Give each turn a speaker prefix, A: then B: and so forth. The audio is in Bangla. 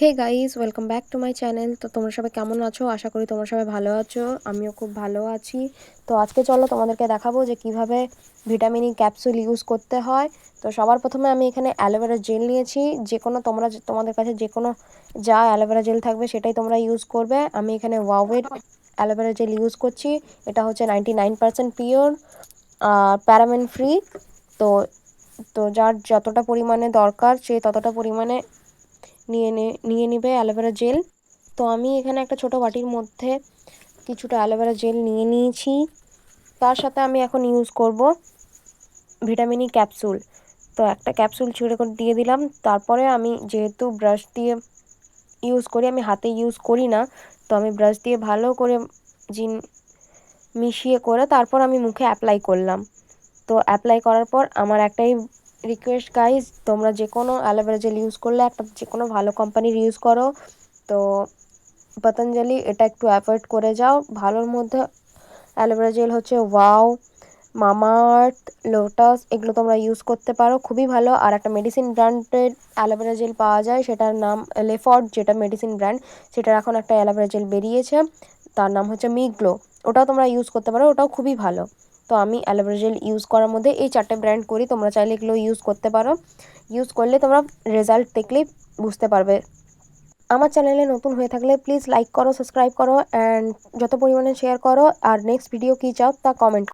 A: Hey guys, welcome back to my channel. তো তোমরা সবাই কেমন আছো? আশা করি তোমরা সবাই ভালো আছো। আমিও খুব ভালো আছি। তো আজকে চলো তোমাদেরকে দেখাবো যে কিভাবে ভিটামিন ই ক্যাপসুল ইউজ করতে হয়। তো সবার প্রথমে আমি এখানে অ্যালোভেরা জেল নিয়েছি। যে কোনো তোমাদের কাছে যে কোনো যা অ্যালোভেরা জেল থাকবে সেটাই তোমরা ইউজ করবে। আমি এখানে ওয়াওয়ের অ্যালোভেরা জেল ইউজ করছি। এটা হচ্ছে 99% পিওর আর প্যারাবেন ফ্রি। তো তো যার যতটা পরিমাণে দরকার সে ততটা পরিমাণে নিয়ে নেবে অ্যালোভেরা জেল। তো আমি এখানে একটা ছোট বাটির মধ্যে কিছুটা অ্যালোভেরা জেল নিয়ে নিয়েছি। তার সাথে আমি এখন ইউজ করব ভিটামিন ই ক্যাপসুল। তো একটা ক্যাপসুল ছিঁড়ে করে দিয়ে দিলাম। তারপরে আমি যেহেতু ব্রাশ দিয়ে ইউজ করি, আমি হাতে ইউজ করি না, তো আমি ব্রাশ দিয়ে ভালো করে মিশিয়ে করে তারপর আমি মুখে অ্যাপ্লাই করলাম। তো অ্যাপ্লাই করার পর আমার একটাই রিকোয়েস্ট গাইজ, তোমরা যে কোনো অ্যালোভেরা জেল ইউজ করলে একটা যে কোনো ভালো কোম্পানির ইউজ করো। তো পতঞ্জলি এটা একটু অ্যাভয়েড করে যাও। ভালোর মধ্যে অ্যালোভেরা জেল হচ্ছে ওয়াও, মামাআর্থ, লোটাস, এগুলো তোমরা ইউজ করতে পারো, খুবই ভালো। আর একটা মেডিসিন ব্র্যান্ডের অ্যালোভেরা জেল পাওয়া যায়, সেটার নাম লেফর্ড, যেটা মেডিসিন ব্র্যান্ড, সেটার এখন একটা অ্যালোভেরা জেল বেরিয়েছে, তার নাম হচ্ছে মিগ্লো। ওটাও তোমরা ইউজ করতে পারো, ওটাও খুবই ভালো। তো আমি অ্যালোভেরা জেল ইউজ করার মধ্যে এই 4টে ব্র্যান্ড করি, তোমরা চাইলে এগুলো ইউজ করতে পারো। ইউজ করলে তোমরা রেজাল্ট দেখলেই বুঝতে পারবে। আমার চ্যানেলে নতুন হয়ে থাকলে প্লিজ লাইক করো, সাবস্ক্রাইব করো অ্যান্ড যত পরিমাণে শেয়ার করো। আর নেক্সট ভিডিও কী চাও তা কমেন্ট